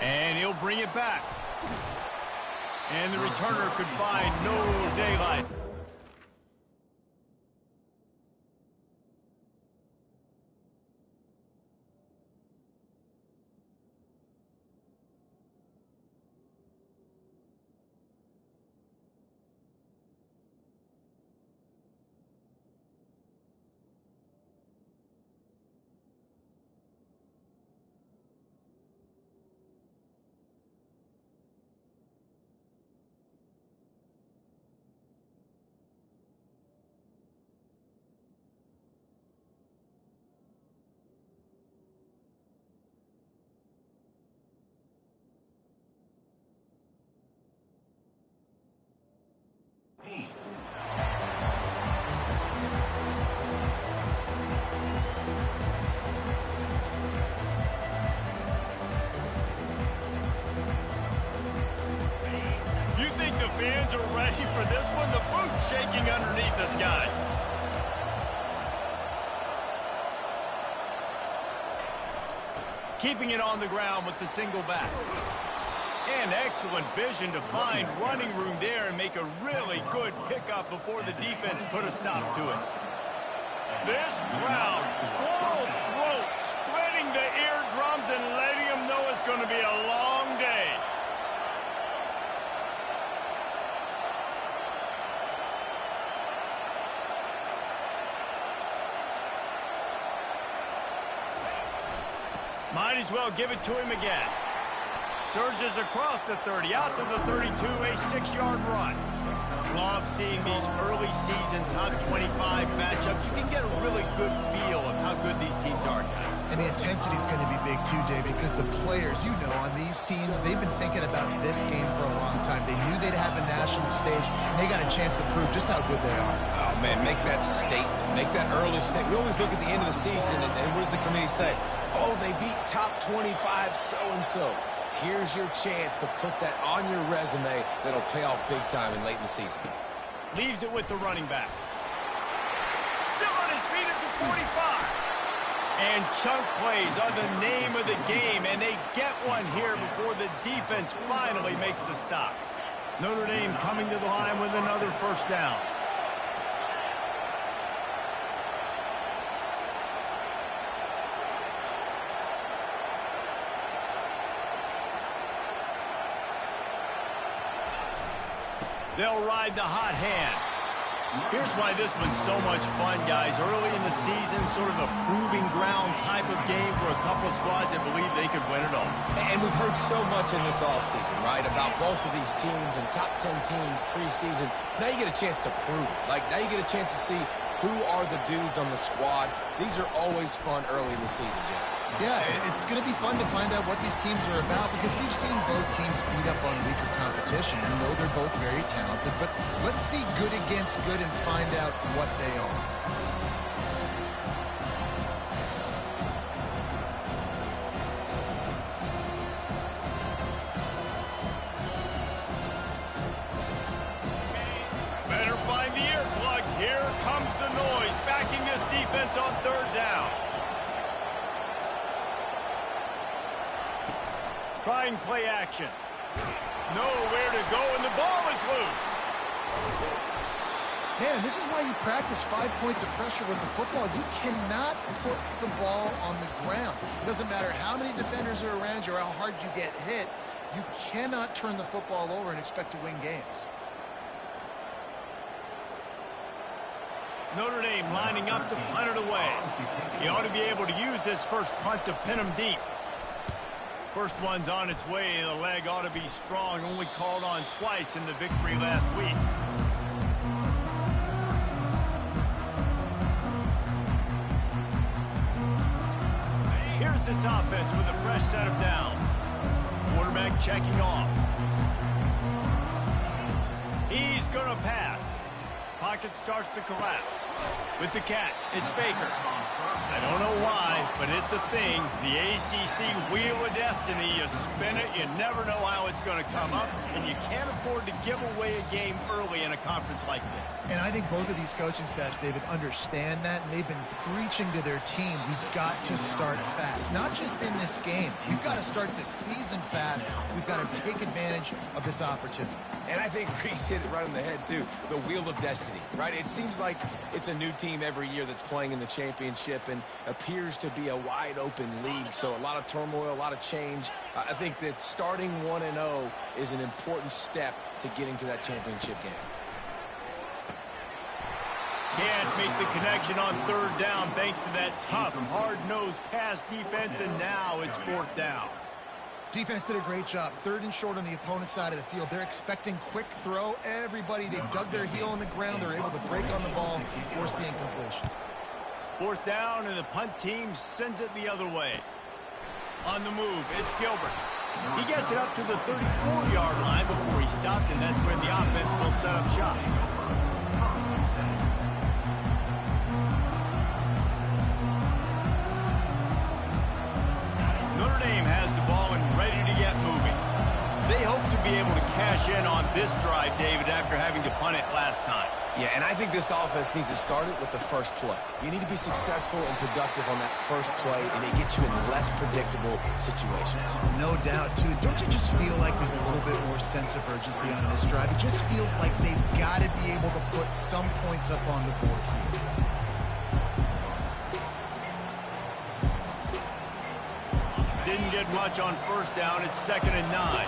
And he'll bring it back. And the returner could find no daylight. Fans are ready for this one. The booth's shaking underneath us, guys. Keeping it on the ground with the single back. And excellent vision to find running room there and make a really good pickup before the defense put a stop to it. This crowd, full throat, splitting the eardrums and letting them know it's going to be a long day. Might as well give it to him again. Surges across the 30, out to the 32, a 6-yard run. Love seeing these early season top 25 matchups. You can get a really good feel of how good these teams are, guys. And the intensity is going to be big too, Dave, because the players, you know, on these teams, they've been thinking about this game for a long time. They knew they'd have a national stage, and they got a chance to prove just how good they are. Oh, man, make that statement. Make that early statement. We always look at the end of the season, and what does the committee say? Oh, they beat top 25 so-and-so. Here's your chance to put that on your resume that'll pay off big time and late in the season. Leaves it with the running back. Still on his feet at the 45. And chunk plays are the name of the game, and they get one here before the defense finally makes a stop. Notre Dame coming to the line with another first down. They'll ride the hot hand. Here's why this one's so much fun, guys. Early in the season, sort of a proving ground type of game for a couple of squads that believe they could win it all. And we've heard so much in this offseason, right, about both of these teams and top 10 teams preseason. Now you get a chance to prove it. Like, now you get a chance to see who are the dudes on the squad. These are always fun early in the season, Jesse. Yeah, it's going to be fun to find out what these teams are about because we've seen both teams beat up on weaker competition. We know they're both very talented, but let's see good against good and find out what they are. Better find the earplugs. Here comes the noise, backing this defense on third down. Trying play action. Nowhere to go, and the ball is loose. Man, this is why you practice 5 points of pressure with the football. You cannot put the ball on the ground. It doesn't matter how many defenders are around you or how hard you get hit. You cannot turn the football over and expect to win games. Notre Dame lining up to punt it away. He ought to be able to use this first punt to pin him deep. First one's on its way. The leg ought to be strong. Only called on twice in the victory last week. Here's this offense with a fresh set of downs. Quarterback checking off. He's going to pass. Pocket starts to collapse. With the catch, it's Baker. I don't know why, but it's it's a thing. The ACC Wheel of Destiny. You spin it, you never know how it's going to come up, and you can't afford to give away a game early in a conference like this. And I think both of these coaching staffs, David, understand that, and they've been preaching to their team, we've got to start fast. Not just in this game. We've got to start the season fast. We've got to take advantage of this opportunity. And I think Reese hit it right on the head, too. The Wheel of Destiny, right? It seems like it's a new team every year that's playing in the championship and appears to be a wide-open league. So a lot of turmoil, a lot of change. I think that starting 1-0 is an important step to getting to that championship game. Can't make the connection on third down thanks to that tough, hard-nosed pass defense, and now it's fourth down. Defense did a great job. Third and short on the opponent's side of the field. They're expecting quick throw. Everybody, they dug their heel in the ground. They're able to break on the ball and force the incompletion. Fourth down, and the punt team sends it the other way. On the move, it's Gilbert. He gets it up to the 34-yard line before he stopped, and that's where the offense will set up shop. Notre Dame has the ball and ready to get moving. They hope to be able to cash in on this drive, David, after having to punt it last time. Yeah, and I think this offense needs to start it with the first play. You need to be successful and productive on that first play, and it gets you in less predictable situations. No doubt, too. Don't you just feel like there's a little bit more sense of urgency on this drive? It just feels like they've got to be able to put some points up on the board here. Didn't get much on first down. It's 2nd and 9.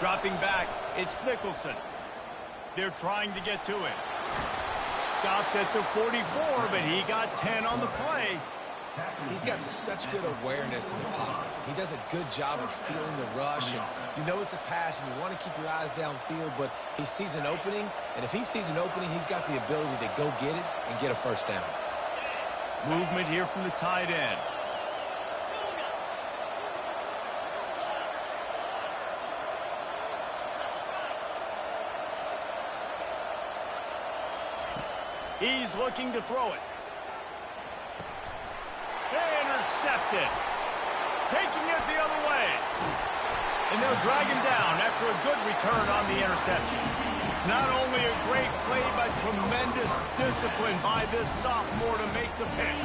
Dropping back, it's Nicholson. They're trying to get to him. Stopped at the 44, but he got 10 on the play. He's got such good awareness in the pocket. He does a good job of feeling the rush, and you know it's a pass, and you want to keep your eyes downfield, but he sees an opening, and if he sees an opening, he's got the ability to go get it and get a first down. Movement here from the tight end. He's looking to throw it. Intercepted. Taking it the other way. And they'll drag him down after a good return on the interception. Not only a great play, but tremendous discipline by this sophomore to make the pick.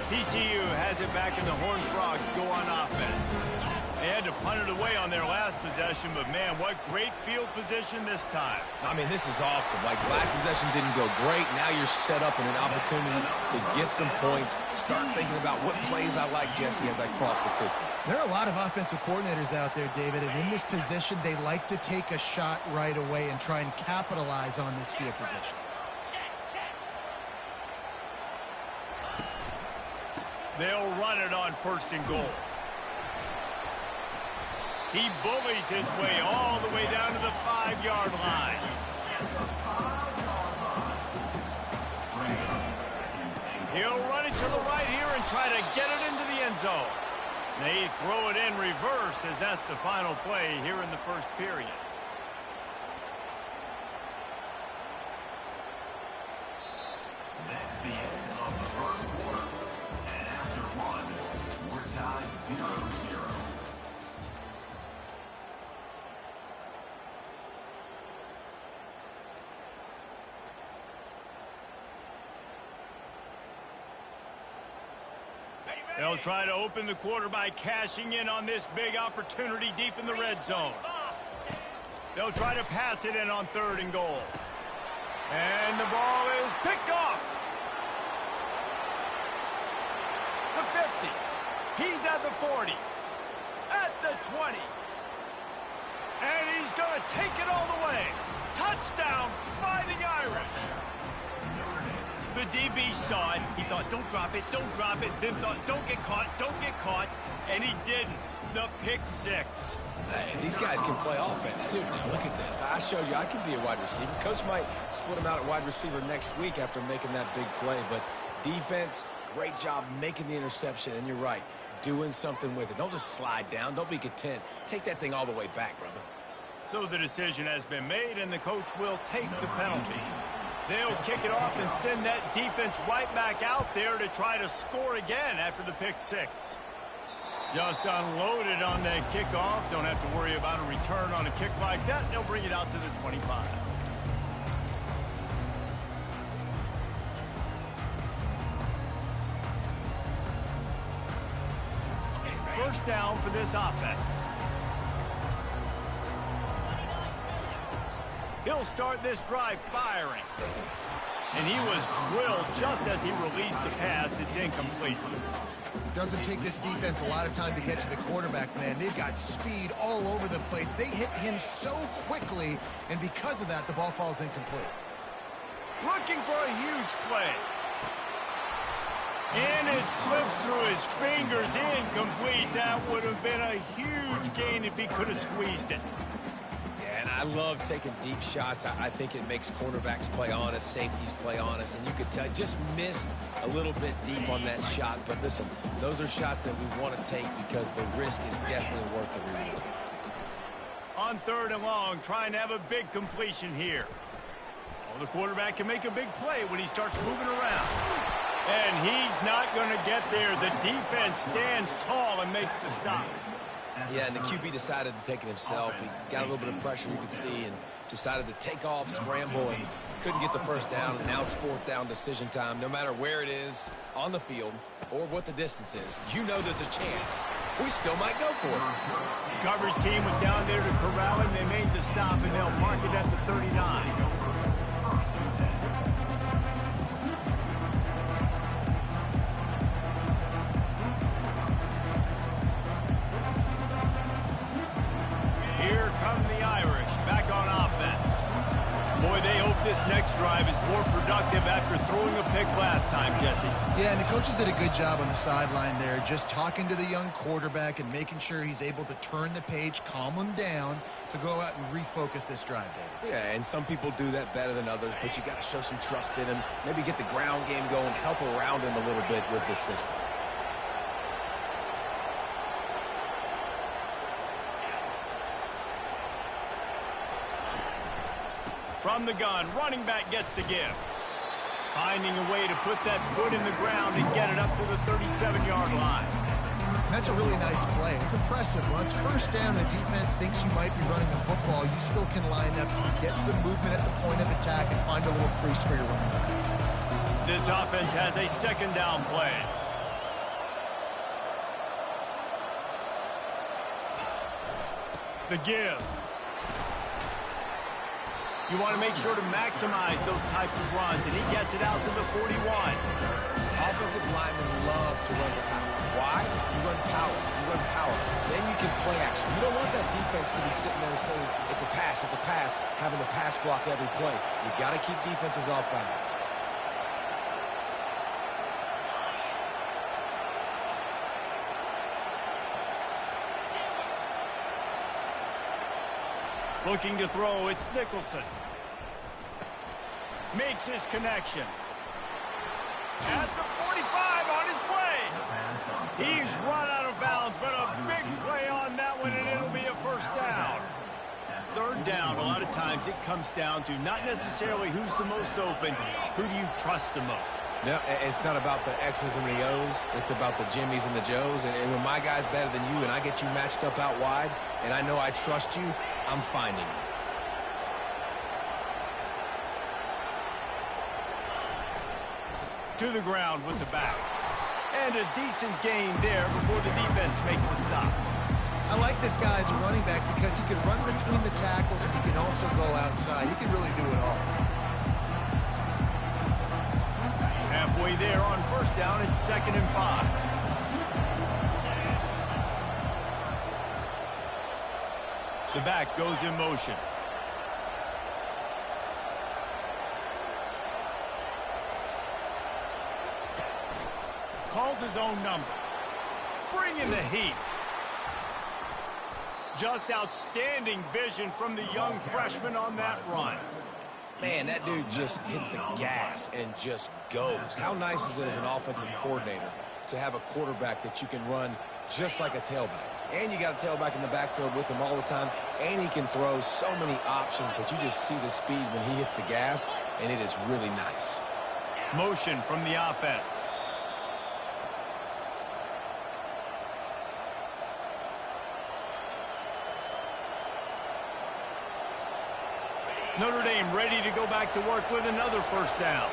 TCU has it back, and the Horned Frogs go on offense. They had to punt it away on their last possession, but man, what great field position this time. I mean, this is awesome. Like, last possession didn't go great. Now you're set up in an opportunity to get some points. Start thinking about what plays I like, Jesse, as I cross the 50. There are a lot of offensive coordinators out there, David, and in this position, they like to take a shot right away and try and capitalize on this field position. They'll run it on 1st and goal. He bullies his way all the way down to the 5-yard line. He'll run it to the right here and try to get it into the end zone. They throw it in reverse as that's the final play here in the first period. That's the end of the first quarter. And after one, we're tied 0-0. They'll try to open the quarter by cashing in on this big opportunity deep in the red zone. They'll try to pass it in on 3rd and goal. And the ball is picked off. The 50. He's at the 40. At the 20. And he's going to take it all the way. Touchdown, Fighting Irish. The DB saw it. He thought, don't drop it, then thought, don't get caught, and he didn't. The pick 6. Hey, these guys can play offense, too. Now, look at this. I showed you I can be a wide receiver. Coach might split him out at wide receiver next week after making that big play, but defense, great job making the interception, and you're right, doing something with it. Don't just slide down. Don't be content. Take that thing all the way back, brother. So the decision has been made, and the coach will take the penalty. They'll kick it off and send that defense right back out there to try to score again after the pick six. Just unloaded on that kickoff. Don't have to worry about a return on a kick like that. They'll bring it out to the 25. First down for this offense. He'll start this drive firing. And he was drilled just as he released the pass. It's incomplete. Doesn't take this defense a lot of time to get to the quarterback, man. They've got speed all over the place. They hit him so quickly, and because of that, the ball falls incomplete. Looking for a huge play. And it slips through his fingers, incomplete. That would have been a huge gain if he could have squeezed it. Yeah, and I love taking deep shots. I think it makes cornerbacks play honest, safeties play honest, and you could tell just missed a little bit deep on that shot. But listen, those are shots that we want to take because the risk is definitely worth the reward. On 3rd and long, trying to have a big completion here. Oh, the quarterback can make a big play when he starts moving around. And he's not going to get there. The defense stands tall and makes the stop. Yeah, and the QB decided to take it himself. He got a little bit of pressure, you could see, and decided to take off, scramble, and couldn't get the first down. And now it's 4th down decision time. No matter where it is on the field or what the distance is, you know there's a chance. We still might go for it. The coverage team was down there to corral him. They made the stop, and they'll mark it at the 39. Here come the Irish, back on offense. Boy, they hope this next drive is more productive after throwing a pick last time, Jesse. Yeah, and the coaches did a good job on the sideline there, just talking to the young quarterback and making sure he's able to turn the page, calm him down to go out and refocus this drive, David. Yeah, and some people do that better than others, but you got to show some trust in him, maybe get the ground game going, help around him a little bit with this system. From the gun, running back gets to give. Finding a way to put that foot in the ground and get it up to the 37-yard line. That's a really nice play. It's impressive. Once first down, the defense thinks you might be running the football, you still can line up, get some movement at the point of attack, and find a little crease for your running back. This offense has a 2nd down play. The give. You want to make sure to maximize those types of runs, and he gets it out to the 41. Offensive linemen love to run the power. Why? You run power. You run power. Then you can play action. You don't want that defense to be sitting there saying, it's a pass, having to pass block every play. You got to keep defenses off balance. Looking to throw, it's Nicholson. Makes his connection. At the 45 on his way. He's run out of bounds, but a big play on that one, and it'll be a first down. 3rd down, a lot of times it comes down to not necessarily who's the most open, who do you trust the most? Yeah, it's not about the X's and the O's. It's about the Jimmies and the Joes. And when my guy's better than you and I get you matched up out wide, and I know I trust you, I'm finding you. To the ground with the back. And a decent gain there before the defense makes the stop. I like this guy as a running back because he can run between the tackles and he can also go outside. He can really do it all. Halfway there on first down, it's 2nd and 5. The back goes in motion. Calls his own number. Bring in the heat. Just outstanding vision from the young freshman on that run. Man, that dude just hits the gas and just goes. How nice is it as an offensive coordinator to have a quarterback that you can run just like a tailback? And you got a tailback in the backfield with him all the time. And he can throw so many options, but you just see the speed when he hits the gas, and it is really nice. Motion from the offense. Notre Dame ready to go back to work with another first down.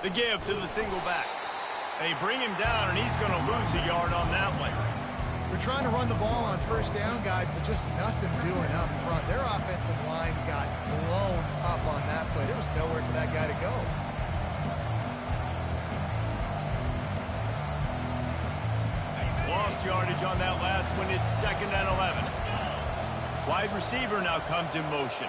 The give to the single back. They bring him down, and he's going to lose a yard on that one. We're trying to run the ball on first down, guys, but just nothing doing up front. Their offensive line got blown up on that play. There was nowhere for that guy to go. Lost yardage on that last one. It's 2nd and 11. Wide receiver now comes in motion.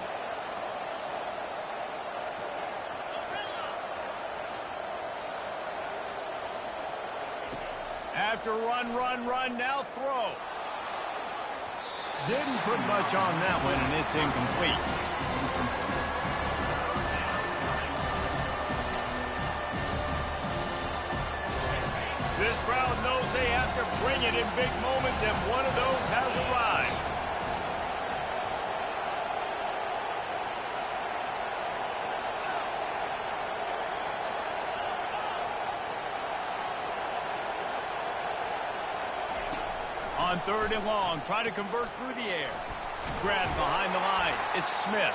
After run, now throw. Didn't put much on that one, and it's incomplete. This crowd knows they have to bring it in big moments, and one of those has arrived. On 3rd and long, try to convert through the air. Grab behind the line. It's Smith.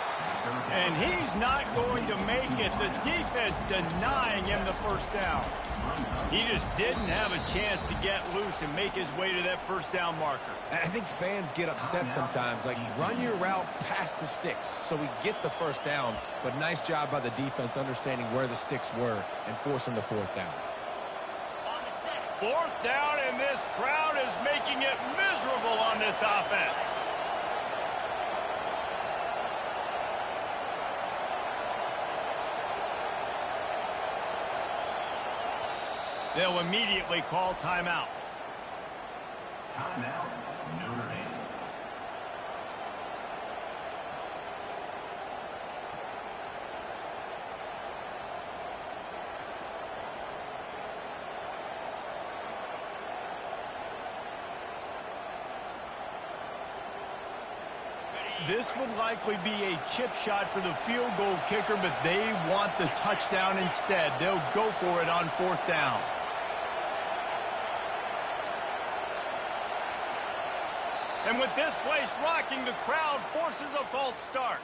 And he's not going to make it. The defense denying him the first down. He just didn't have a chance to get loose and make his way to that first down marker. I think fans get upset sometimes. Like, run your route past the sticks so we get the first down. But nice job by the defense understanding where the sticks were and forcing the 4th down. 4th down, and this crowd is making it miserable on this offense. They'll immediately call timeout. Timeout, Notre Dame. This would likely be a chip shot for the field goal kicker, but they want the touchdown instead. They'll go for it on 4th down. And with this place rocking, the crowd forces a false start.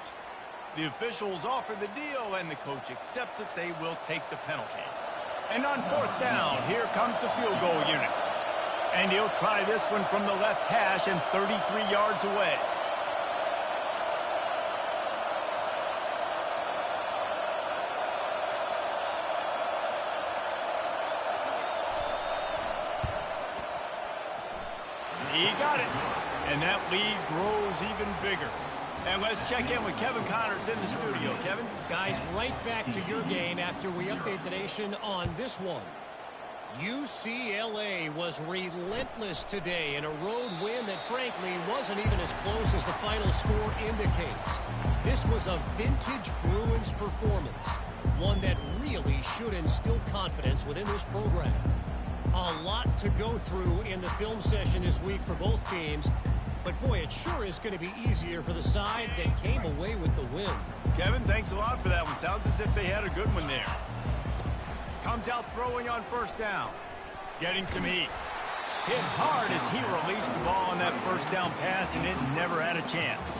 The officials offer the deal, and the coach accepts it. They will take the penalty. And on 4th down, here comes the field goal unit. And he'll try this one from the left hash and 33 yards away. He got it. And that lead grows even bigger. And let's check in with Kevin Connors in the studio. Kevin? Guys, right back to your game after we update the nation on this one. UCLA was relentless today in a road win that, frankly, wasn't even as close as the final score indicates. This was a vintage Bruins performance, one that really should instill confidence within this program. A lot to go through in the film session this week for both teams, but boy, it sure is going to be easier for the side that came away with the win. Kevin, thanks a lot for that one. Sounds as if they had a good one there. Comes out throwing on 1st down. Getting some heat. Hit hard as he released the ball on that 1st down pass, and it never had a chance.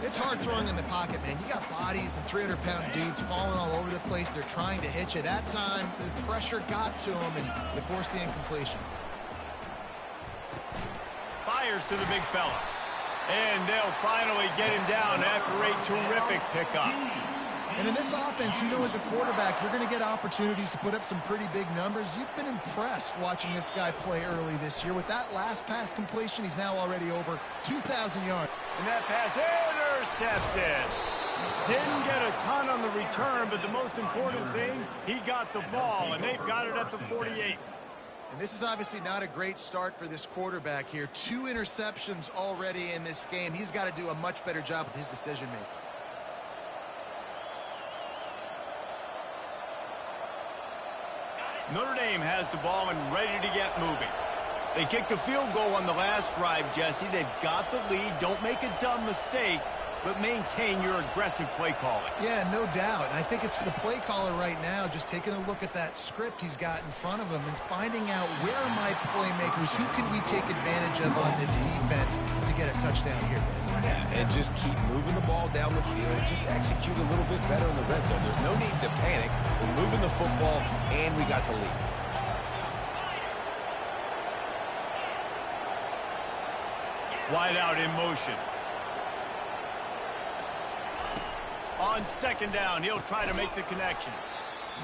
It's hard throwing in the pocket, man. You got bodies and 300-pound dudes falling all over the place. They're trying to hit you. That time, the pressure got to them, and they forced the incompletion. Fires to the big fella. And they'll finally get him down after a terrific pickup. And in this offense, you know, as a quarterback, you're going to get opportunities to put up some pretty big numbers. You've been impressed watching this guy play early this year. With that last pass completion, he's now already over 2,000 yards. And that pass intercepted. Didn't get a ton on the return, but the most important thing, he got the ball, and they've got it at the 48. And this is obviously not a great start for this quarterback here. 2 interceptions already in this game. He's got to do a much better job with his decision-making. Notre Dame has the ball and ready to get moving. They kicked a field goal on the last drive, Jesse. They've got the lead. Don't make a dumb mistake, but maintain your aggressive play calling. Yeah, no doubt. And I think it's for the play caller right now, just taking a look at that script he's got in front of him and finding out where are my playmakers, who can we take advantage of on this defense to get a touchdown here. Yeah, and just keep moving the ball down the field. Just execute a little bit better in the red zone. There's no need to panic. We're moving the football, and we got the lead. Wide out in motion. On second down, he'll try to make the connection.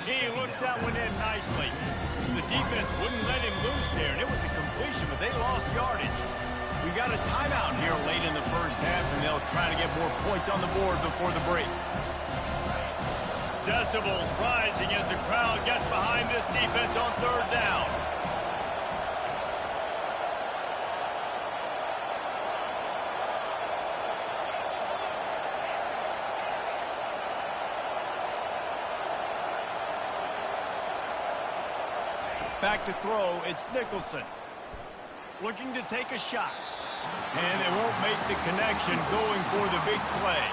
He looks that one in nicely. The defense wouldn't let him loose there, and it was a completion, but they lost yardage. We got a timeout here late in the first half, and they'll try to get more points on the board before the break. Decibels rising as the crowd gets behind this defense on third down. Back to throw, it's Nicholson. Looking to take a shot. And they won't make the connection going for the big play.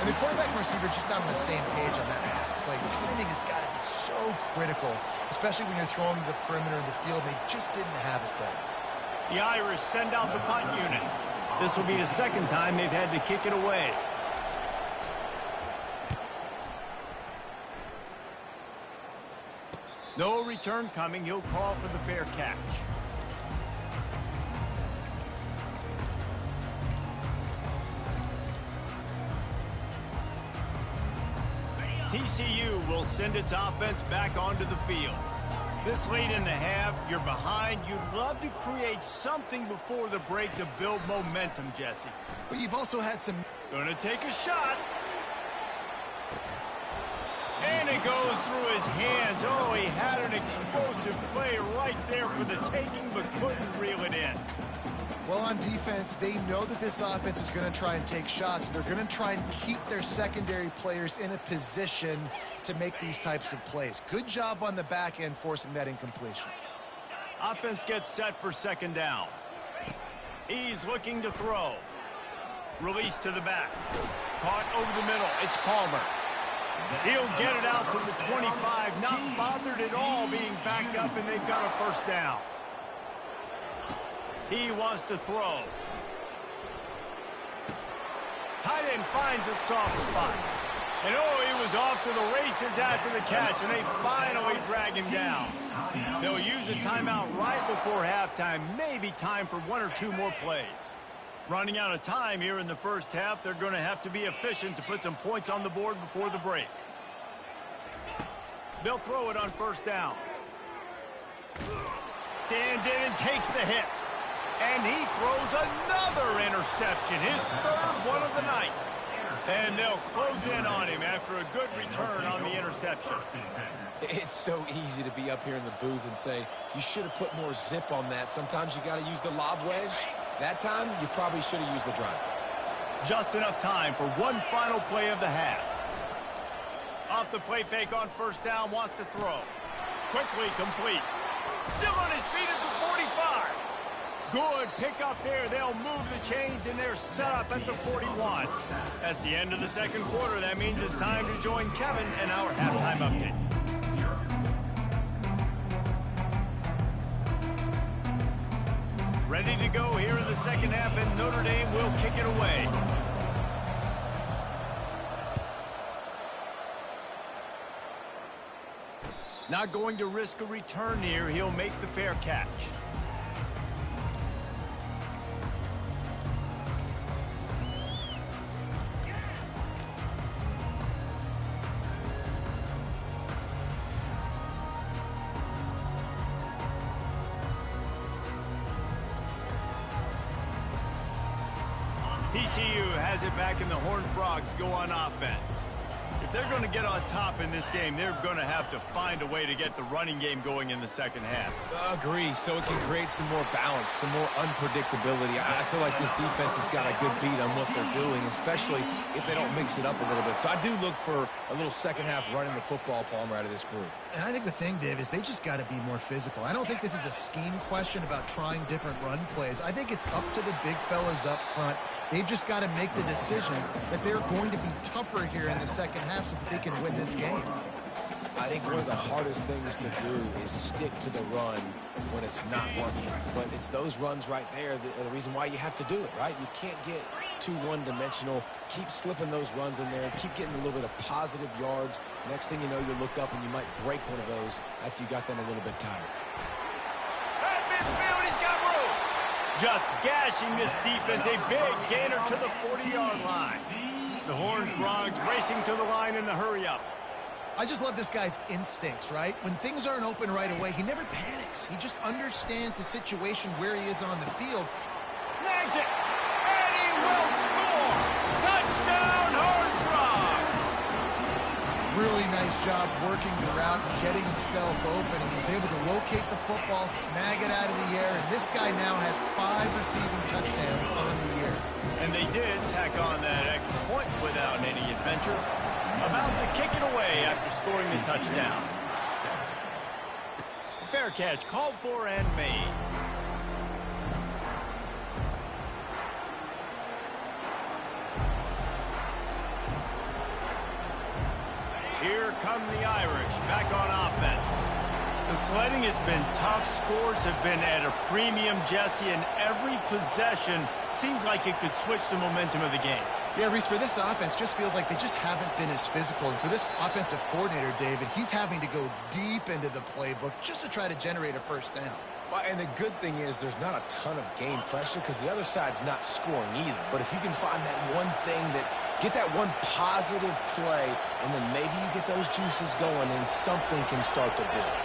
And the quarterback and receiver just not on the same page on that pass play. Timing has got to be so critical, especially when you're throwing to the perimeter of the field. They just didn't have it there. The Irish send out the punt unit. This will be the second time they've had to kick it away. No return coming. He'll call for the fair catch. TCU will send its offense back onto the field. This late in the half, you're behind. You'd love to create something before the break to build momentum, Jesse. But you've also had some... Gonna take a shot. And it goes through his hands. Oh, he had an explosive play right there for the taking, but couldn't reel it in. Well, on defense, they know that this offense is going to try and take shots. They're going to try and keep their secondary players in a position to make these types of plays. Good job on the back end forcing that incompletion. Offense gets set for second down. He's looking to throw. Release to the back. Caught over the middle. It's Palmer. He'll get it out to the 25. Not bothered at all being backed up, and they've got a first down. He wants to throw. Tight end finds a soft spot. And oh, he was off to the races after the catch, and they finally drag him down. They'll use a timeout right before halftime. Maybe time for 1 or 2 more plays. Running out of time here in the first half, they're going to have to be efficient to put some points on the board before the break. They'll throw it on first down. Stands in and takes the hit. And he throws another interception, his third one of the night. And they'll close in on him after a good return on the interception. It's so easy to be up here in the booth and say, you should have put more zip on that. Sometimes you got to use the lob wedge. That time, you probably should have used the drive. Just enough time for one final play of the half. Off the play fake on first down, wants to throw. Quickly complete. Still on his feet at the 45. Good pick up there. They'll move the chains, and they're set up at the 41. That's the end of the second quarter. That means it's time to join Kevin and our halftime update. Ready to go here in the second half, and Notre Dame will kick it away. Not going to risk a return here. He'll make the fair catch. TCU has it back in the Horned Frogs go on offense. If they're going to get on top in this game, they're going to have to find a way to get the running game going in the second half. Agree, so it can create some more balance, some more unpredictability. I feel like this defense has got a good beat on what they're doing, especially if they don't mix it up a little bit. So I do look for a little second half running the football, Palmer, out of this group. And I think the thing, Dave, is they just got to be more physical. I don't think this is a scheme question about trying different run plays. I think it's up to the big fellas up front. They've just got to make the decision that they're going to be tougher here in the second half so that they can win this game. I think one of the hardest things to do is stick to the run when it's not working. But it's those runs right there that are the reason why you have to do it, right? You can't get too one-dimensional. Keep slipping those runs in there. Keep getting a little bit of positive yards. Next thing you know, you look up and you might break one of those after you got them a little bit tired. At midfield, he's got room. Just gashing this defense. A big gainer to the 40-yard line. The Horned Frogs racing to the line in the hurry-up. I just love this guy's instincts, right? When things aren't open right away, he never panics. He just understands the situation where he is on the field. Snags it, and he will score! Touchdown, Horned Frogs! Really nice job working the route and getting himself open. And he's able to locate the football, snag it out of the air, and this guy now has 5 receiving touchdowns on the year. And they did tack on that extra point without any adventure. About to kick it away after scoring the touchdown. Fair catch called for and made. Here come the Irish back on offense. The sledding has been tough. Scores have been at a premium, Jesse, and every possession seems like it could switch the momentum of the game. Yeah, Reese, for this offense, just feels like they just haven't been as physical. And for this offensive coordinator, David, he's having to go deep into the playbook just to try to generate a first down. Well, and the good thing is there's not a ton of game pressure because the other side's not scoring either. But if you can find that one thing get that one positive play, and then maybe you get those juices going, and something can start to build.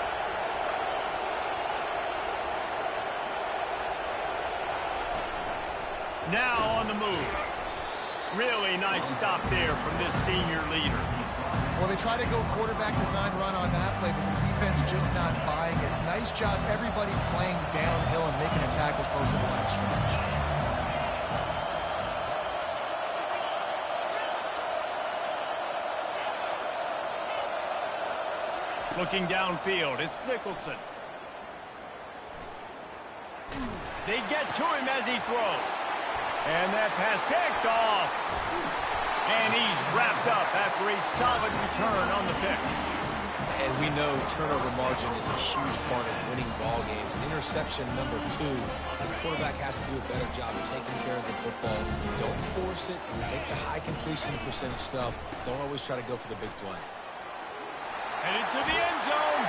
Now on the move. Really nice stop there from this senior leader. Well, they try to go quarterback design run on that play, but the defense just not buying it. Nice job, everybody playing downhill and making a tackle close to the line of scrimmage. Looking downfield, it's Nicholson. They get to him as he throws. And that pass picked off. And he's wrapped up after a solid return on the pick. And we know turnover margin is a huge part of winning ball games. Interception number 2. His quarterback has to do a better job of taking care of the football. Don't force it. Take the high completion percentage stuff. Don't always try to go for the big play. Headed to the end zone.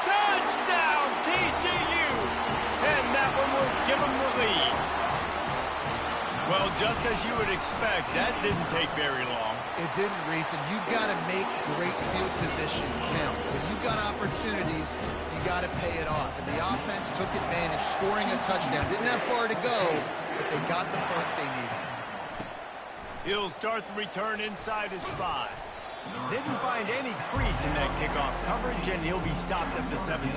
Touchdown, TCU. And that one will give them the lead. Well, just as you would expect, that didn't take very long. It didn't, Reese, and you've got to make great field position count. When you've got opportunities, you got to pay it off. And the offense took advantage, scoring a touchdown. Didn't have far to go, but they got the points they needed. He'll start the return inside his 5. Didn't find any crease in that kickoff coverage, and he'll be stopped at the 17.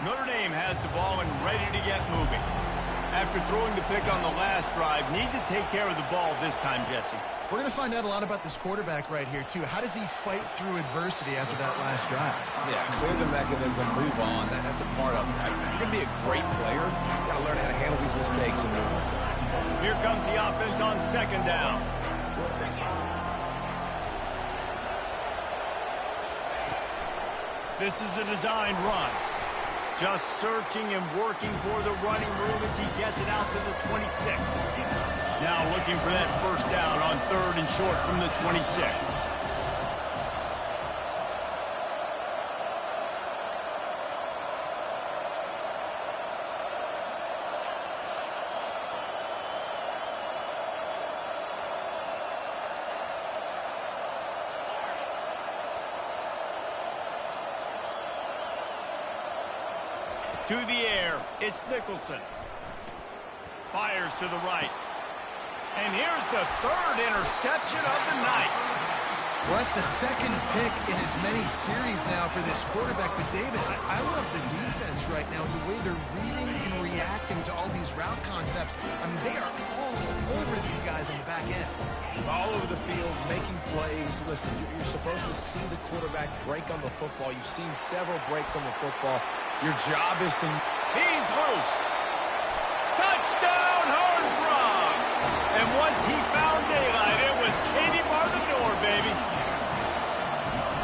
Notre Dame has the ball and ready to get moving. After throwing the pick on the last drive, need to take care of the ball this time, Jesse. We're going to find out a lot about this quarterback right here, too. How does he fight through adversity after that last drive? Yeah, clear the mechanism, move on. That's a part of it. If you're going to be a great player, you got to learn how to handle these mistakes and move on. Here comes the offense on second down. This is a designed run. Just searching and working for the running room as he gets it out to the 26. Now looking for that first down on 3rd and short from the 26. To the air, it's Nicholson. Fires to the right. And here's the third interception of the night. Well, that's the second pick in as many series now for this quarterback. But, David, I love the defense right now, the way they're reading and reacting to all these route concepts. I mean, they are all over these guys on the back end. All over the field, making plays. Listen, you're supposed to see the quarterback break on the football. You've seen several breaks on the football. Your job is to... He's loose. Touchdown, Horned Frog. And once he found daylight, it was Katie bar the door, baby.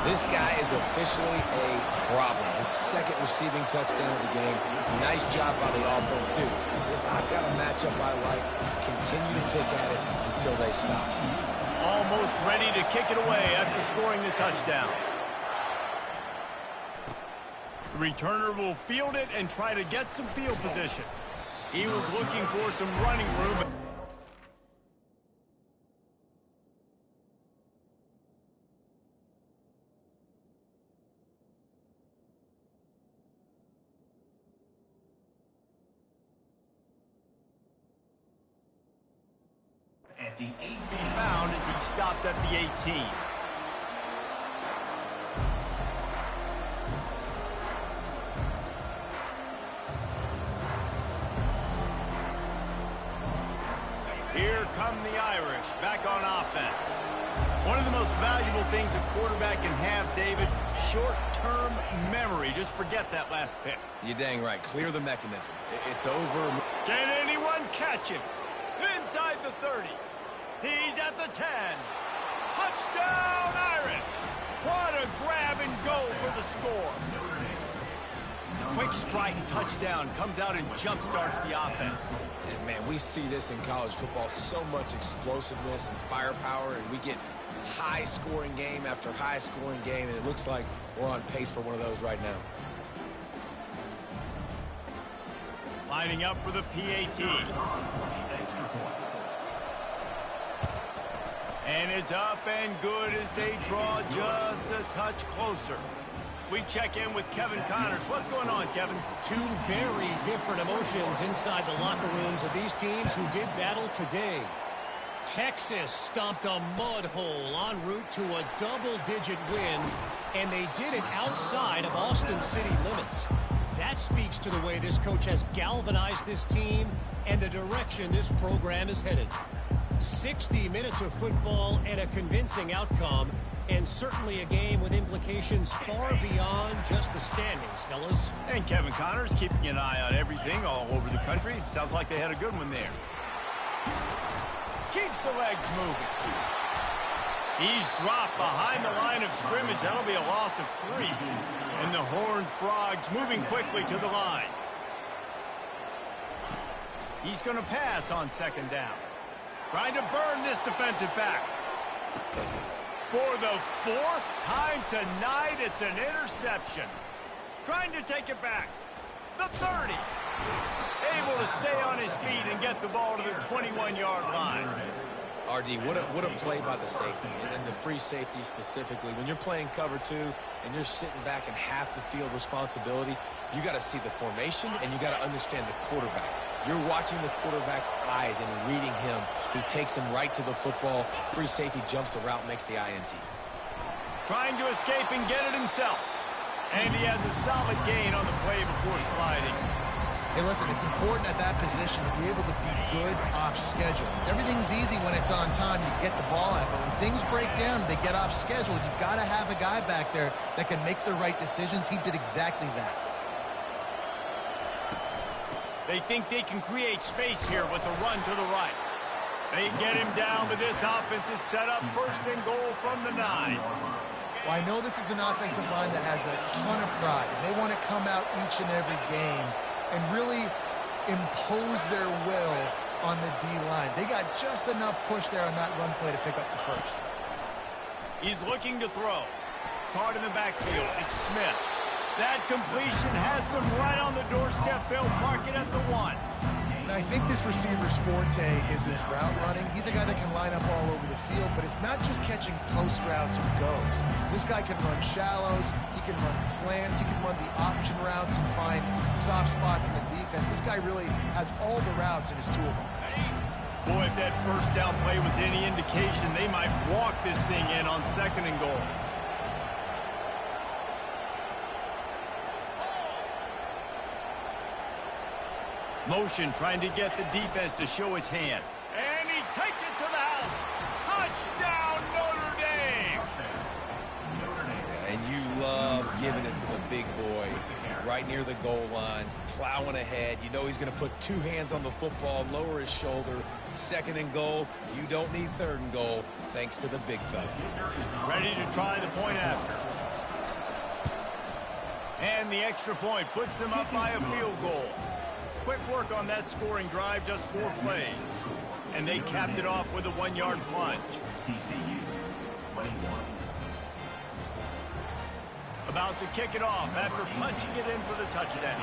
This guy is officially a problem. His second receiving touchdown of the game. Nice job by the offense. Dude, if I've got a matchup I like, continue to pick at it until they stop. Almost ready to kick it away after scoring the touchdown. The returner will field it and try to get some field position. He was looking for some running room. At the 18. He found as he stopped at the 18. Here come the Irish back on offense. One of the most valuable things a quarterback can have, David, short-term memory. Just forget that last pick. You're dang right. Clear the mechanism. It's over. Can anyone catch him? Inside the 30. He's at the 10. Touchdown, Irish. What a grab and go for the score. Quick strike touchdown comes out and jump-starts the offense. And, man, we see this in college football. So much explosiveness and firepower, and we get high-scoring game after high-scoring game, and it looks like we're on pace for one of those right now. Lining up for the PAT. And it's up and good as they draw just a touch closer. We check in with Kevin Connors. What's going on, Kevin? Two very different emotions inside the locker rooms of these teams who did battle today. Texas stomped a mud hole en route to a double-digit win, and they did it outside of Austin city limits. That speaks to the way this coach has galvanized this team and the direction this program is headed. 60 minutes of football and a convincing outcome, and certainly a game with implications far beyond just the standings, fellas. And Kevin Connors keeping an eye on everything all over the country. Sounds like they had a good one there. Keeps the legs moving. He's dropped behind the line of scrimmage. That'll be a loss of 3. And the Horned Frogs moving quickly to the line. He's going to pass on second down. Trying to burn this defensive back. For the 4th time tonight, it's an interception. Trying to take it back. The 30. Able to stay on his feet and get the ball to the 21-yard line. RD, what a play by the safety, and the free safety specifically. When you're playing cover 2 and you're sitting back in half the field responsibility, you got to see the formation and you got to understand the quarterback. You're watching the quarterback's eyes and reading him. He takes him right to the football. Free safety jumps the route, makes the INT. Trying to escape and get it himself. And he has a solid gain on the play before sliding. Hey, listen, it's important at that position to be able to be good off schedule. Everything's easy when it's on time. You get the ball out. But when things break down, they get off schedule. You've got to have a guy back there that can make the right decisions. He did exactly that. They think they can create space here with a run to the right. They get him down, but this offense is set up 1st and goal from the 9. Well, I know this is an offensive line that has a ton of pride. And they want to come out each and every game and really impose their will on the D-line. They got just enough push there on that run play to pick up the 1st. He's looking to throw. Caught in the backfield. It's Smith. That completion has them right on the doorstep. They'll mark it at the 1. And I think this receiver's forte is his route running. He's a guy that can line up all over the field, but it's not just catching post routes and goes. This guy can run shallows, he can run slants, he can run the option routes and find soft spots in the defense. This guy really has all the routes in his toolbox. Boy, if that first down play was any indication, they might walk this thing in on 2nd and goal. Motion trying to get the defense to show his hand. And he takes it to the house. Touchdown, Notre Dame! And you love giving it to the big boy right near the goal line, plowing ahead. You know he's going to put 2 hands on the football, lower his shoulder. 2nd and goal. You don't need 3rd and goal, thanks to the big fella. Ready to try the point after. And the extra point puts them up by a field goal. Quick work on that scoring drive, just 4 plays. And they capped it off with a 1-yard plunge. TCU 21. About to kick it off after punching it in for the touchdown.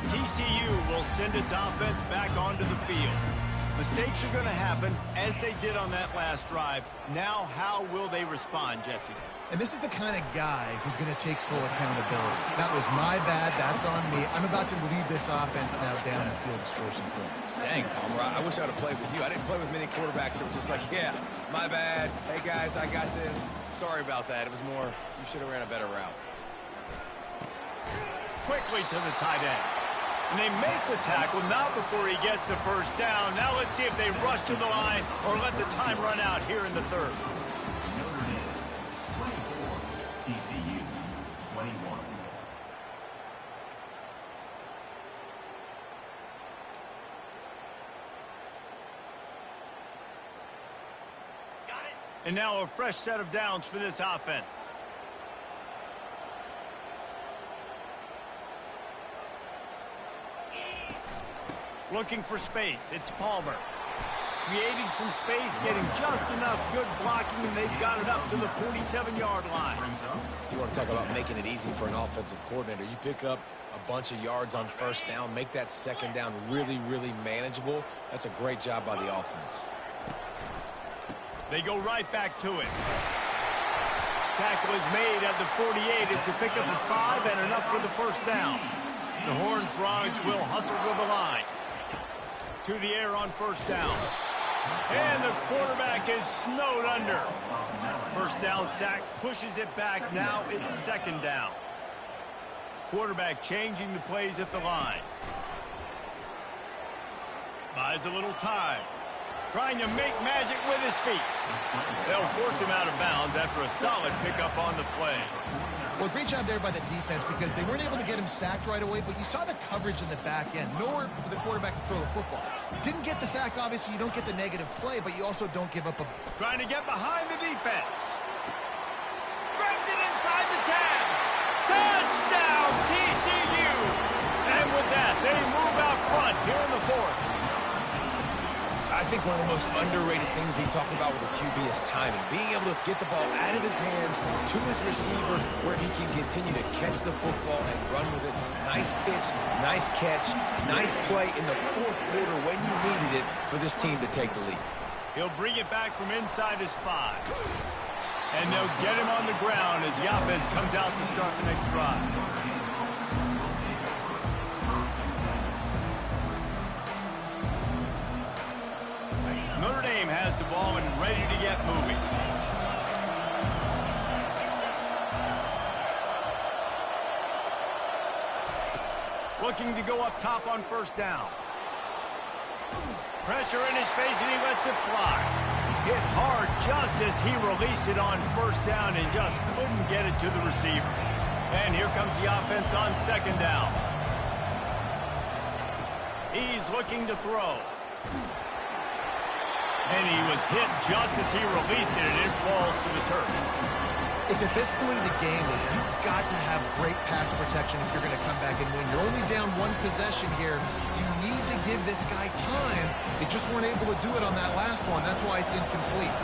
TCU will send its offense back onto the field. Mistakes are going to happen, as they did on that last drive. Now, how will they respond, Jesse? And this is the kind of guy who's going to take full accountability. That was my bad. That's on me. I'm about to lead this offense now down the field and score some points. Dang, Palmer, I wish I would have played with you. I didn't play with many quarterbacks that were just like, yeah, my bad. Hey, guys, I got this. Sorry about that. It was more, you should have ran a better route. Quickly to the tight end. And they make the tackle, not before he gets the first down. Now let's see if they rush to the line or let the time run out here in the 3rd. Notre Dame 24. TCU 21. And now a fresh set of downs for this offense. Looking for space. It's Palmer. Creating some space, getting just enough good blocking, and they've got it up to the 47-yard line. You want to talk about making it easy for an offensive coordinator. You pick up a bunch of yards on 1st down, make that 2nd down really, really manageable. That's a great job by the offense. They go right back to it. Tackle is made at the 48. It's a pickup of 5 and enough for the 1st down. The Horned Frogs will hustle to the line. To the air on 1st down. And the quarterback is snowed under. 1st down sack pushes it back. Now it's 2nd down. Quarterback changing the plays at the line. Buys a little time. Trying to make magic with his feet. They'll force him out of bounds after a solid pickup on the play. Well, great job there by the defense because they weren't able to get him sacked right away, but you saw the coverage in the back end. Nowhere for the quarterback to throw the football. Didn't get the sack, obviously. You don't get the negative play, but you also don't give up a... Trying to get behind the defense. Grabs it inside the 10. Touchdown, TCU! And with that, they move out front here in the 4th. I think one of the most underrated things we talk about with a QB is timing. Being able to get the ball out of his hands to his receiver where he can continue to catch the football and run with it. Nice pitch, nice catch, nice play in the 4th quarter when you needed it for this team to take the lead. He'll bring it back from inside his 5. And they'll get him on the ground as the offense comes out to start the next drive. Notre Dame has the ball and ready to get moving. Looking to go up top on 1st down. Pressure in his face and he lets it fly. Hit hard just as he released it on 1st down and just couldn't get it to the receiver. And here comes the offense on 2nd down. He's looking to throw. And he was hit just as he released it, and it falls to the turf. It's at this point of the game that you've got to have great pass protection if you're going to come back and win. You're only down one possession here. You need to give this guy time. They just weren't able to do it on that last one. That's why it's incomplete.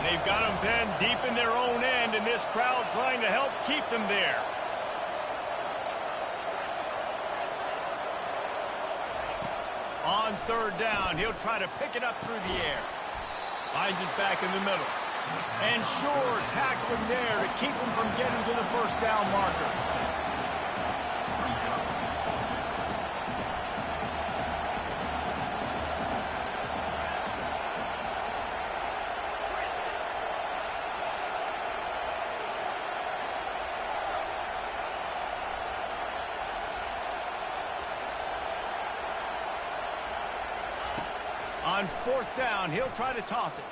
They've got them pinned deep in their own end, and this crowd trying to help keep them there. On third down, he'll try to pick it up through the air. Finds his back in the middle. And sure, tackling there to keep him from getting to the first down marker. On fourth down, he'll try to toss it.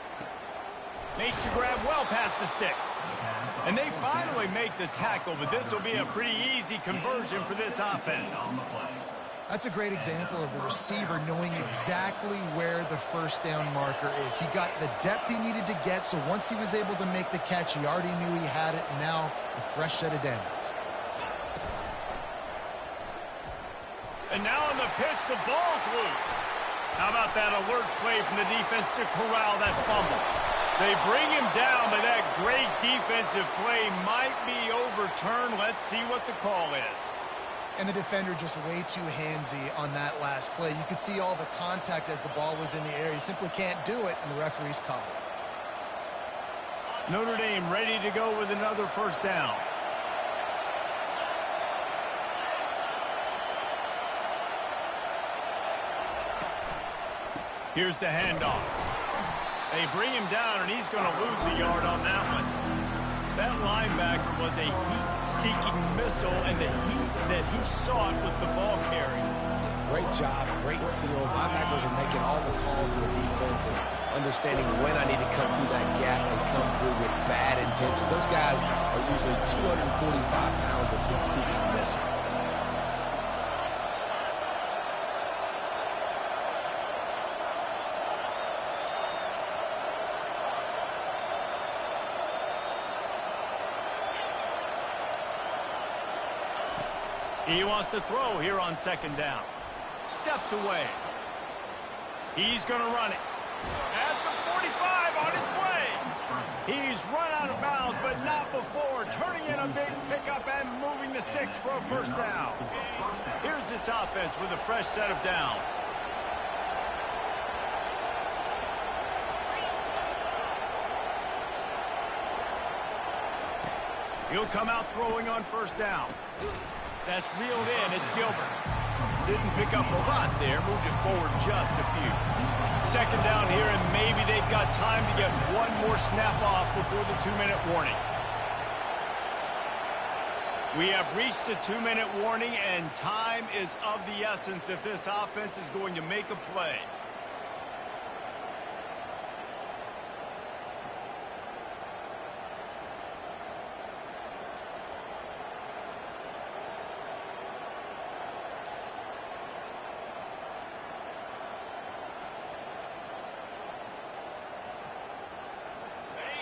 Makes the grab well past the sticks. And they finally make the tackle, but this will be a pretty easy conversion for this offense. That's a great example of the receiver knowing exactly where the first down marker is. He got the depth he needed to get, so once he was able to make the catch, he already knew he had it, and now a fresh set of downs. And now on the pitch, the ball's loose. How about that alert play from the defense to corral that fumble? They bring him down, but that great defensive play might be overturned. Let's see what the call is. And the defender just way too handsy on that last play. You could see all the contact as the ball was in the air. You simply can't do it, and the referee's called it. Notre Dame ready to go with another first down. Here's the handoff. They bring him down, and he's going to lose a yard on that one. That linebacker was a heat-seeking missile, and the heat that he sought was the ball carrier. Great job, great field. Linebackers are making all the calls in the defense and understanding when I need to come through that gap and come through with bad intentions. Those guys are usually 245 pounds of heat-seeking missile. He wants to throw here on second down. Steps away. He's going to run it. At the 45 on his way. He's run out of bounds, but not before. Turning in a big pickup and moving the sticks for a first down. Here's this offense with a fresh set of downs. He'll come out throwing on first down. That's reeled in. It's Gilbert. Didn't pick up a lot there. Moved it forward just a few. Second down here, and maybe they've got time to get one more snap off before the 2-minute warning. We have reached the 2-minute warning, and time is of the essence if this offense is going to make a play.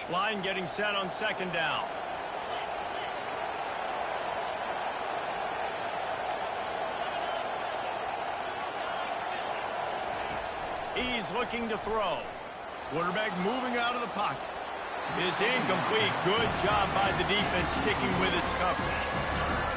Line getting set on second down. He's looking to throw. Quarterback moving out of the pocket. It's incomplete. Good job by the defense sticking with its coverage.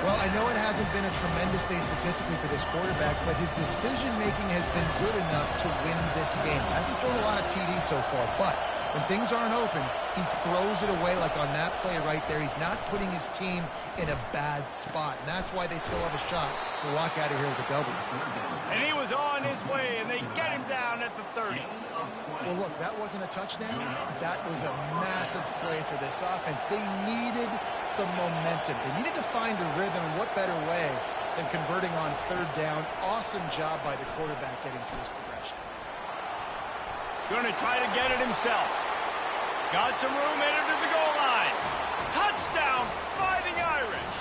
Well, I know it hasn't been a tremendous day statistically for this quarterback, but his decision-making has been good enough to win this game. Hasn't thrown a lot of TDs so far, but when things aren't open, he throws it away like on that play right there. He's not putting his team in a bad spot, and that's why they still have a shot to walk out of here with a W. And he was on his way, and they get him down at the 30. Well, look, that wasn't a touchdown, but that was a massive play for this offense. They needed some momentum. They needed to find a rhythm, and what better way than converting on third down. Awesome job by the quarterback getting through his progression. Going to try to get it himself. Got some room, headed to the goal line. Touchdown, Fighting Irish.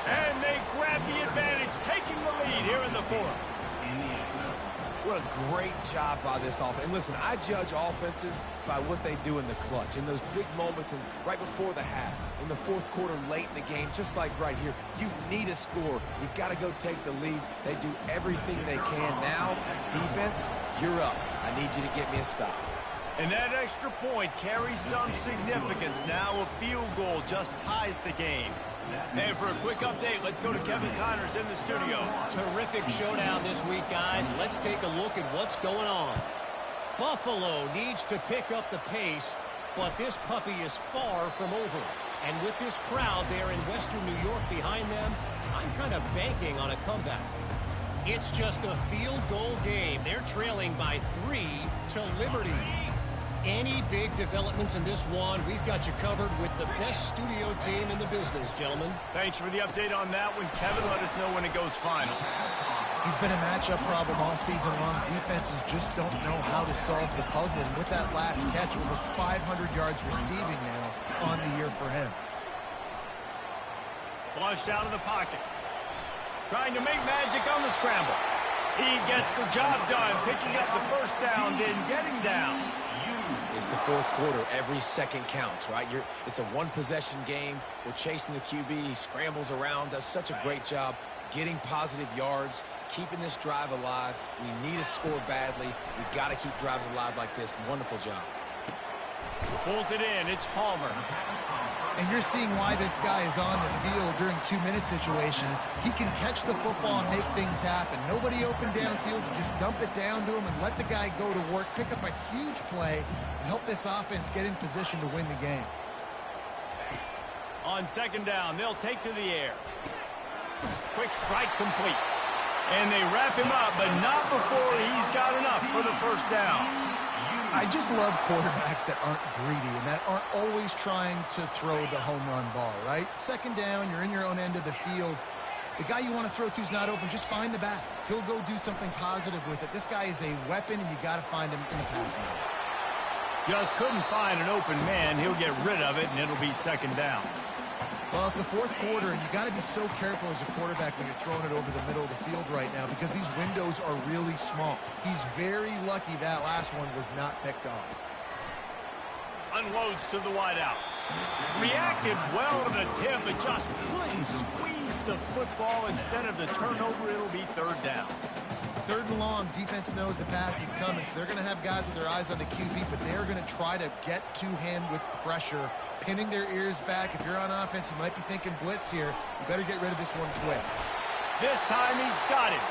And they grab the advantage, taking the lead here in the fourth. What a great job by this offense. And listen, I judge offenses by what they do in the clutch, in those big moments and right before the half, in the fourth quarter, late in the game, just like right here. You need a score. You got to go take the lead. They do everything they can. Now, defense, you're up. I need you to get me a stop. And that extra point carries some significance. Now a field goal just ties the game. And for a quick update, let's go to Kevin Connors in the studio. Terrific showdown this week, guys. Let's take a look at what's going on. Buffalo needs to pick up the pace, but this puppy is far from over. And with this crowd there in Western New York behind them, I'm kind of banking on a comeback. It's just a field goal game. They're trailing by 3 to Liberty. Any big developments in this one, we've got you covered with the best studio team in the business, gentlemen. Thanks for the update on that one, Kevin. Let us know when it goes final. He's been a matchup problem all season long. Defenses just don't know how to solve the puzzle. And with that last catch, over 500 yards receiving now on the year for him. Flushed out of the pocket. Trying to make magic on the scramble. He gets the job done, picking up the first down, then getting down. It's the fourth quarter. Every second counts, right? It's a one-possession game. We're chasing the QB. He scrambles around, does such a great job getting positive yards, keeping this drive alive. We need a score badly. We've got to keep drives alive like this. Wonderful job. Pulls it in. It's Palmer. And you're seeing why this guy is on the field during 2-minute situations. He can catch the football and make things happen. Nobody open downfield. You just dump it down to him and let the guy go to work, pick up a huge play, and help this offense get in position to win the game. On second down, they'll take to the air. Quick strike complete. And they wrap him up, but not before he's got enough for the first down. I just love quarterbacks that aren't greedy and that aren't always trying to throw the home run ball, right? Second down, you're in your own end of the field. The guy you want to throw to is not open. Just find the back. He'll go do something positive with it. This guy is a weapon, and you got to find him in a passing game. Just couldn't find an open man. He'll get rid of it, and it'll be second down. Well, it's the fourth quarter, and you got to be so careful as a quarterback when you're throwing it over the middle of the field right now because these windows are really small. He's very lucky that last one was not picked off. Unloads to the wideout. Reacted well to the tip, but just couldn't squeeze the football. Instead of the turnover, it'll be third down. Third and long, defense knows the pass is coming, so they're going to have guys with their eyes on the QB, but they're going to try to get to him with pressure, pinning their ears back. If you're on offense, you might be thinking blitz here. You better get rid of this one quick. This time he's got it.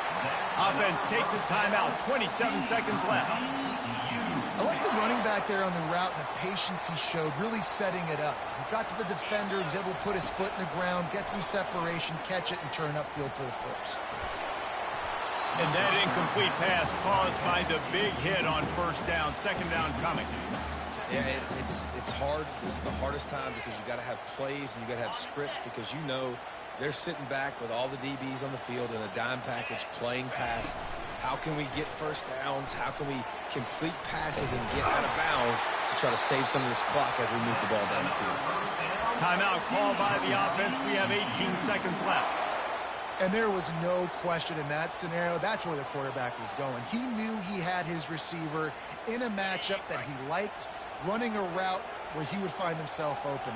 Offense takes a timeout, 27 seconds left. I like the running back there on the route and the patience he showed, really setting it up. He got to the defender, was able to put his foot in the ground, get some separation, catch it, and turn upfield for the first. And that incomplete pass caused by the big hit on first down. Second down coming. Yeah, it's hard. This is the hardest time because you got to have plays and you got to have scripts because you know they're sitting back with all the DBs on the field in a dime package playing pass. How can we get first downs? How can we complete passes and get out of bounds to try to save some of this clock as we move the ball down the field? Timeout called by the offense. We have 18 seconds left. And there was no question in that scenario. That's where the quarterback was going. He knew he had his receiver in a matchup that he liked, running a route where he would find himself open.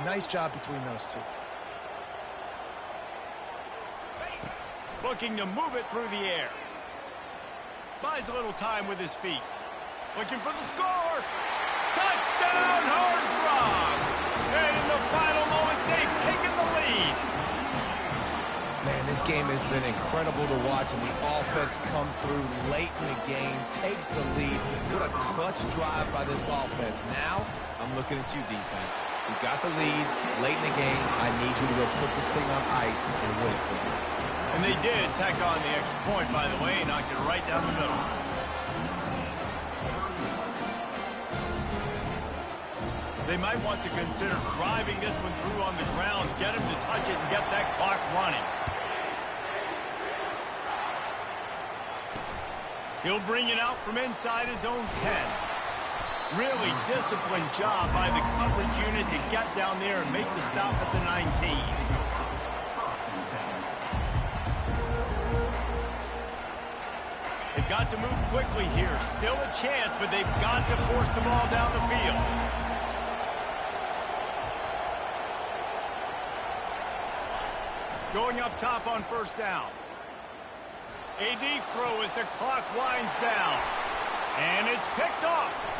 Nice job between those two. Looking to move it through the air. Buys a little time with his feet. Looking for the score. Touchdown, Horned Frog. And in the final moments, they've taken the lead. Man, this game has been incredible to watch, and the offense comes through late in the game, takes the lead. What a clutch drive by this offense. Now, I'm looking at you, defense. We got the lead late in the game. I need you to go put this thing on ice and win it for me. And they did tack on the extra point, by the way, knocked it right down the middle. They might want to consider driving this one through on the ground, get him to touch it, and get that clock running. He'll bring it out from inside his own 10. Really disciplined job by the coverage unit to get down there and make the stop at the 19. They've got to move quickly here. Still a chance, but they've got to force the ball down the field. Going up top on first down. A deep throw as the clock winds down. And it's picked off.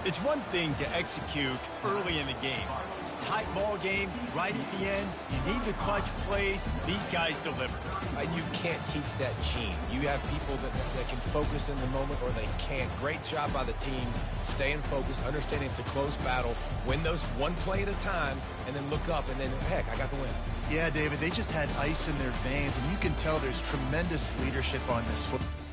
It's one thing to execute early in the game. Tight ball game, right at the end, you need the clutch plays. These guys deliver. And you can't teach that gene. You have people that can focus in the moment or they can't. Great job by the team, staying focused, understanding it's a close battle, win those one play at a time, and then look up, and then, heck, I got the win. Yeah, David, they just had ice in their veins, and you can tell there's tremendous leadership on this football.